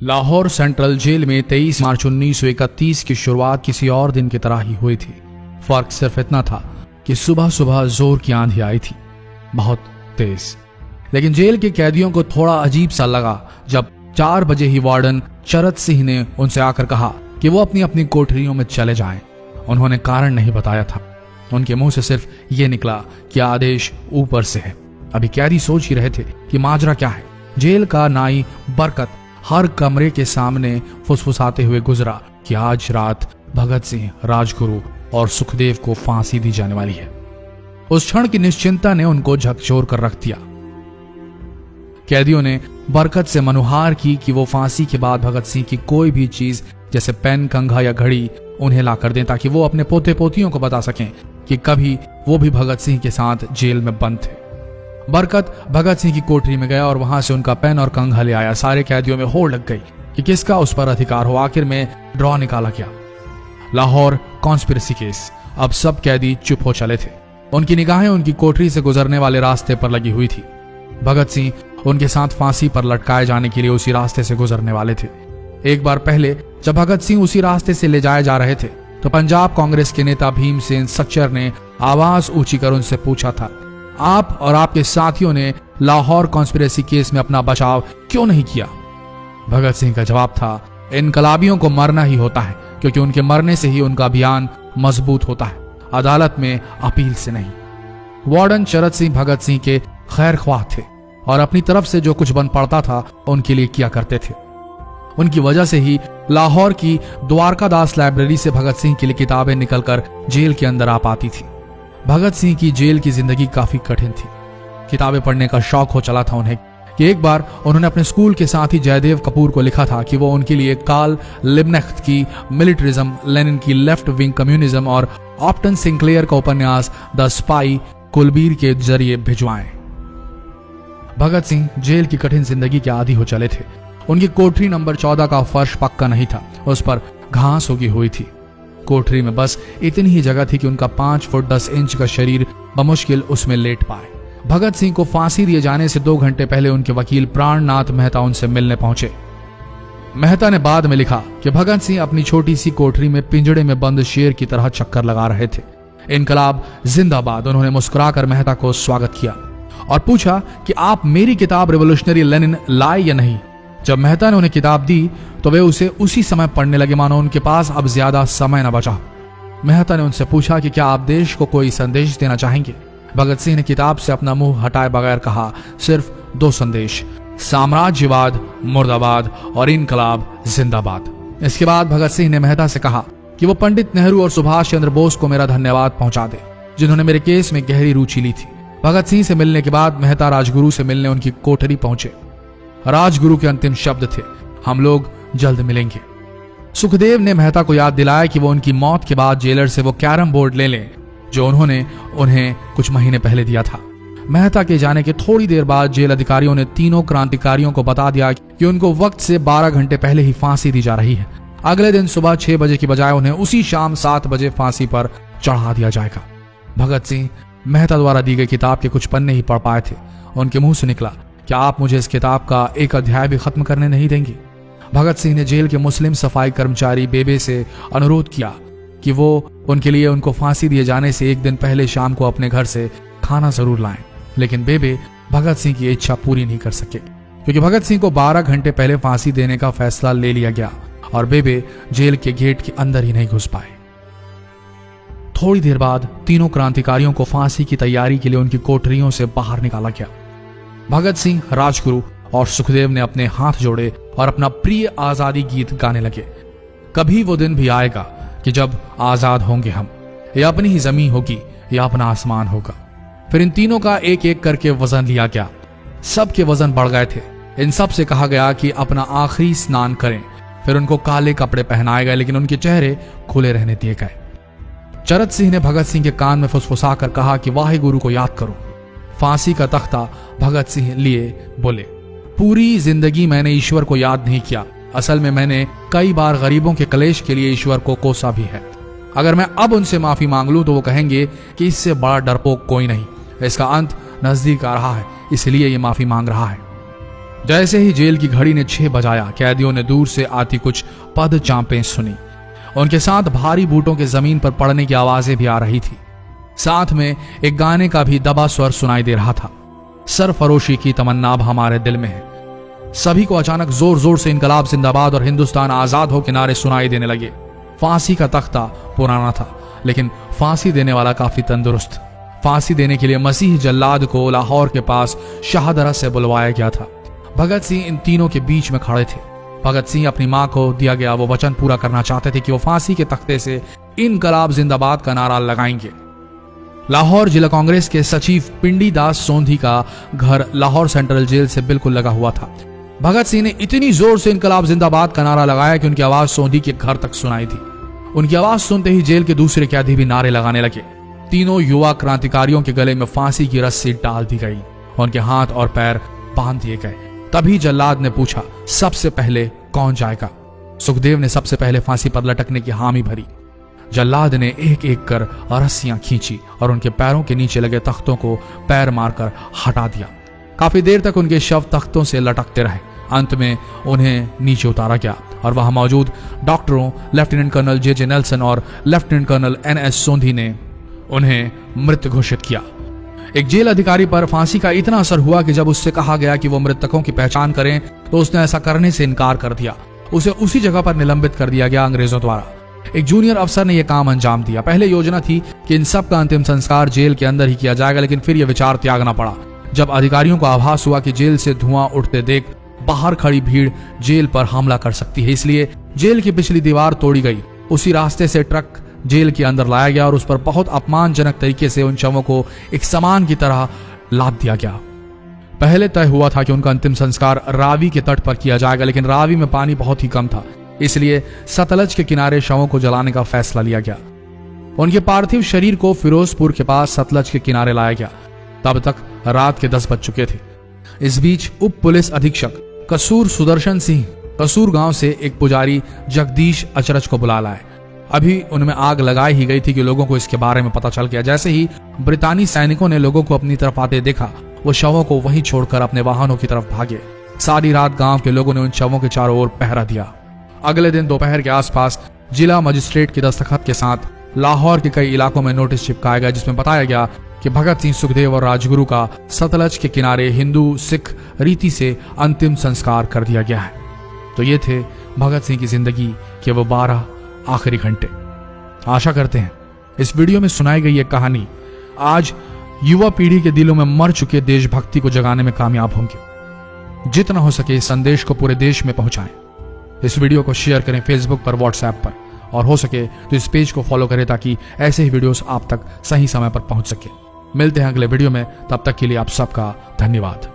Lahore central jail में 23 मार्च 1931 की शुरुआत किसी और दिन की तरह ही हुई थी। फर्क सिर्फ इतना था कि सुबह सुबह जोर की आंधी आई थी, बहुत तेज। लेकिन जेल के कैदियों को थोड़ा अजीब सा लगा जब 4 बजे ही वार्डन चरत सिंह ने उनसे आकर कहा कि वो अपनी अपनी कोठरियों में चले जाएं। उन्होंने कारण नहीं बताया था। उनके मुंह से सिर्फ ये निकला कि आदेश ऊपर से है। अभी कैदी सोच ही रहे थे कि माजरा क्या है। जेल का नाई बरकत हर कमरे के सामने फुसफुसाते हुए गुजरा कि आज रात भगत सिंह, राजगुरु और सुखदेव को फांसी दी जाने वाली है। उस क्षण की निश्चिंता ने उनको झकझोर कर रख दिया। कैदियों ने बरकत से मनुहार की कि वो फांसी के बाद भगत सिंह की कोई भी चीज जैसे पेन, कंघा या घड़ी उन्हें ला कर दें ताकि वो अपने पोते पोतियों को बता सकें कि कभी वो भी भगत सिंह के साथ जेल में बंद थे। बरकत भगत सिंह की कोठरी में गया और वहां से उनका पेन और कंघा ले आया। सारे कैदियों में होड़ लग गई कि किसका उस पर अधिकार हो। आखिर में ड्रॉ निकाला गया, लाहौर कॉन्स्पिरेसी केस। अब सब कैदी चुप हो चले थे। उनकी निगाहें उनकी कोठरी से गुजरने वाले रास्ते पर लगी हुई थी। भगत सिंह उनके साथ फांसी पर लटकाए जाने के लिए उसी रास्ते से गुजरने वाले थे। एक बार पहले जब भगत सिंह उसी रास्ते से ले जाए जा रहे थे तो पंजाब कांग्रेस के नेता भीमसेन सच्चर ने आवाज ऊंची कर उनसे पूछा था, आप और आपके साथियों ने लाहौर कॉन्स्पिरेसी केस में अपना बचाव क्यों नहीं किया? भगत सिंह का जवाब था, इनकलाबियों को मरना ही होता है क्योंकि उनके मरने से ही उनका अभियान मजबूत होता है, अदालत में अपील से नहीं। वार्डन चरत सिंह भगत सिंह के खैर ख्वाह थे और अपनी तरफ से जो कुछ बन पड़ता था उनके लिए किया करते थे। उनकी वजह से ही लाहौर की द्वारकादास लाइब्रेरी से भगत सिंह के लिए किताबें निकलकर जेल के अंदर आ पाती थी। भगत सिंह की जेल की जिंदगी काफी कठिन थी। किताबें पढ़ने का शौक हो चला था उन्हें कि एक बार उन्होंने अपने स्कूल के साथी जयदेव कपूर को लिखा था कि वो उनके लिए कार्ल लिब्कनेcht की मिलिट्रिज्म, लेनिन की लेफ्ट विंग कम्युनिज्म और ऑप्टन सिंक्लेयर का उपन्यास द स्पाई कुलबीर के जरिए भिजवाएं। भगत सिंह जेल की कठिन जिंदगी के आदी हो चले थे। उनकी कोठरी नंबर 14 का फर्श पक्का नहीं था, उस पर घास उगी हुई थी। कोठरी में बस इतनी ही जगह थी कि उनका 5 फुट 10 इंच का शरीर बमुश्किल उसमें लेट पाए। भगत सिंह को फांसी दिए जाने से 2 घंटे पहले उनके वकील प्राणनाथ मेहता उनसे मिलने पहुंचे। मेहता ने बाद में लिखा कि भगत सिंह अपनी छोटी सी कोठरी में पिंजड़े में बंद शेर की तरह चक्कर लगा रहे थे। इनकलाब जिंदाबाद। उन्होंने मुस्कुराकर मेहता को स्वागत किया और पूछा कि आप मेरी किताब रिवोल्यूशनरी लेनिन लाए या नहीं। जब मेहता ने उन्हें किताब दी तो वे उसे उसी समय पढ़ने लगे मानो उनके पास अब ज्यादा समय न बचा। मेहता ने उनसे पूछा कि क्या आप देश को कोई संदेश देना चाहेंगे? भगत सिंह ने किताब से अपना मुंह हटाए बगैर कहा, सिर्फ 2 संदेश, साम्राज्यवाद मुर्दाबाद और इनकलाब जिंदाबाद। इसके बाद भगत सिंह ने मेहता से कहा कि वो पंडित नेहरू और सुभाष चंद्र बोस को मेरा धन्यवाद पहुंचा दे जिन्होंने मेरे केस में गहरी रुचि ली थी। भगत सिंह से मिलने के बाद मेहता राजगुरु से मिलने उनकी कोठरी पहुंचे। राजगुरु के अंतिम शब्द थे, हम लोग जल्द मिलेंगे। सुखदेव ने मेहता को याद दिलाया कि वो उनकी मौत के बाद जेलर से वो कैरम बोर्ड ले लें जो उन्होंने उन्हें कुछ महीने पहले दिया था। मेहता के जाने के थोड़ी देर बाद जेल अधिकारियों ने तीनों क्रांतिकारियों को बता दिया कि उनको वक्त से 12 घंटे पहले ही फांसी दी जा रही है। अगले दिन सुबह 6 बजे की बजाय उन्हें उसी शाम 7 बजे फांसी पर चढ़ा दिया जाएगा। भगत सिंह मेहता द्वारा दी गई किताब के कुछ पन्ने ही पढ़ पाए थे। उनके मुंह से निकला, क्या आप मुझे इस किताब का एक अध्याय भी खत्म करने नहीं देंगे? भगत सिंह ने जेल के मुस्लिम सफाई कर्मचारी बेबे से अनुरोध किया कि वो उनके लिए उनको फांसी दिए जाने से 1 दिन पहले शाम को अपने घर से खाना जरूर लाएं। लेकिन बेबे भगत सिंह की इच्छा पूरी नहीं कर सके क्योंकि भगत सिंह को 12 घंटे पहले फांसी देने का फैसला ले लिया गया और बेबे जेल के गेट के अंदर ही नहीं घुस पाए। थोड़ी देर बाद तीनों क्रांतिकारियों को फांसी की तैयारी के लिए उनकी कोठरियों से बाहर निकाला गया। भगत सिंह, राजगुरु और सुखदेव ने अपने हाथ जोड़े और अपना प्रिय आजादी गीत गाने लगे। कभी वो दिन भी आएगा कि जब आजाद होंगे हम, या अपनी ही जमीन होगी या अपना आसमान होगा। फिर इन तीनों का एक एक करके वजन लिया गया। सबके वजन बढ़ गए थे। इन सब से कहा गया कि अपना आखिरी स्नान करें। फिर उनको काले कपड़े पहनाए गए लेकिन उनके चेहरे खुले रहने दिए गए। चरत सिंह ने भगत सिंह के कान में फुसफुसाकर कहा कि वाहे गुरु को याद करो। फांसी का तख्ता भगत सिंह लिए बोले, पूरी जिंदगी मैंने ईश्वर को याद नहीं किया। असल में मैंने कई बार गरीबों के कलेश के लिए ईश्वर को कोसा भी है। अगर मैं अब उनसे माफी मांग लूं तो वो कहेंगे कि इससे बड़ा डरपोक कोई नहीं। इसका अंत नजदीक आ रहा है, इसलिए ये माफी मांग रहा है। जैसे ही जेल की घड़ी ने 6 बजाया, कैदियों ने दूर से आती कुछ पद चांपें सुनी। उनके साथ भारी बूटों के जमीन पर पड़ने की आवाजें भी आ रही थी। साथ में एक गाने का भी दबा स्वर सुनाई दे रहा था, सरफरोशी की तमन्ना अब हमारे दिल में है। सभी को अचानक जोर जोर से इनकलाब जिंदाबाद और हिंदुस्तान आजाद हो के नारे सुनाई देने लगे। फांसी का तख्ता पुराना था, लेकिन फांसी देने वाला काफी तंदुरुस्त। फांसी देने के लिए मसीह जल्लाद को लाहौर के पास शाहदरा से बुलवाया गया था। भगत सिंह इन तीनों के बीच में खड़े थे। भगत सिंह अपनी मां को दिया गया वो वचन पूरा करना चाहते थे कि वो फांसी के तख्ते से इनकलाब जिंदाबाद का नारा लगाएंगे। लाहौर जिला कांग्रेस के सचिव पिंडी दास सोंधी का घर लाहौर सेंट्रल जेल से बिल्कुल लगा हुआ था। भगत सिंह ने इतनी जोर से इनकलाब जिंदाबाद का नारा लगाया कि उनकी आवाज सोंधी के घर तक सुनाई दी। उनकी आवाज सुनते ही जेल के दूसरे कैदी भी नारे लगाने लगे। तीनों युवा क्रांतिकारियों के गले में फांसी की रस्सी डाल दी गई, उनके हाथ और पैर बांध दिए गए। तभी जल्लाद ने पूछा, सबसे पहले कौन जाएगा? सुखदेव ने सबसे पहले फांसी पर लटकने की हामी भरी। जल्लाद ने एक एक कर रस्सियां खींची और उनके पैरों के नीचे लगे तख्तों को पैर मारकर हटा दिया। काफी देर तक उनके शव तख्तों से लटकते रहे। अंत में उन्हें नीचे उतारा गया और वहां मौजूद डॉक्टरों लेफ्टिनेंट कर्नल जे नेल्सन और लेफ्टिनेंट कर्नल NS सोंधी ने उन्हें मृत घोषित किया। एक जेल अधिकारी पर फांसी का इतना असर हुआ कि जब उससे कहा गया कि वो मृतकों की पहचान करें तो उसने ऐसा करने से इनकार कर दिया। उसे उसी जगह पर निलंबित कर दिया गया अंग्रेजों द्वारा। एक जूनियर अफसर ने यह काम अंजाम दिया। पहले योजना थी कि इन सब का अंतिम संस्कार जेल के अंदर ही किया जाएगा, लेकिन फिर यह विचार त्यागना पड़ा जब अधिकारियों को आभास हुआ कि जेल से धुआं उठते देख बाहर खड़ी भीड़ जेल पर हमला कर सकती है। इसलिए जेल की पिछली दीवार तोड़ी गई। उसी रास्ते से ट्रक जेल के अंदर लाया गया और उस पर बहुत अपमानजनक तरीके से उन शवों को एक सामान की तरह लाद दिया गया। पहले तय हुआ था कि उनका अंतिम संस्कार रावी के तट पर किया जाएगा, लेकिन रावी में पानी बहुत ही कम था, इसलिए सतलज के किनारे शवों को जलाने का फैसला लिया गया। उनके पार्थिव शरीर को फिरोजपुर के पास सतलज के किनारे लाया गया। तब तक रात के 10 बज चुके थे। इस बीच उप पुलिस अधीक्षक कसूर सुदर्शन सिंह कसूर गांव से एक पुजारी जगदीश अचरज को बुला लाए। अभी उनमें आग लगाई ही गई थी कि लोगों को इसके बारे में पता चल गया। जैसे ही ब्रितानी सैनिकों ने लोगों को अपनी तरफ आते देखा, वो शवों को वहीं छोड़कर अपने वाहनों की तरफ भागे। सारी रात गांव के लोगों ने उन शवों के चारों ओर पहरा दिया। अगले दिन दोपहर के आसपास जिला मजिस्ट्रेट की दस्तखत के साथ लाहौर के कई इलाकों में नोटिस चिपकाया गया, जिसमें बताया गया कि भगत सिंह, सुखदेव और राजगुरु का सतलज के किनारे हिंदू सिख रीति से अंतिम संस्कार कर दिया गया है। तो ये थे भगत सिंह की जिंदगी के वो 12 आखिरी घंटे। आशा करते हैं इस वीडियो में सुनाई गई ये कहानी आज युवा पीढ़ी के दिलों में मर चुके देशभक्ति को जगाने में कामयाब होंगे। जितना हो सके इस संदेश को पूरे देश में पहुंचाएं। इस वीडियो को शेयर करें फेसबुक पर, व्हाट्सएप पर, और हो सके तो इस पेज को फॉलो करें ताकि ऐसे ही वीडियोस आप तक सही समय पर पहुंच सके। मिलते हैं अगले वीडियो में, तब तक के लिए आप सबका धन्यवाद।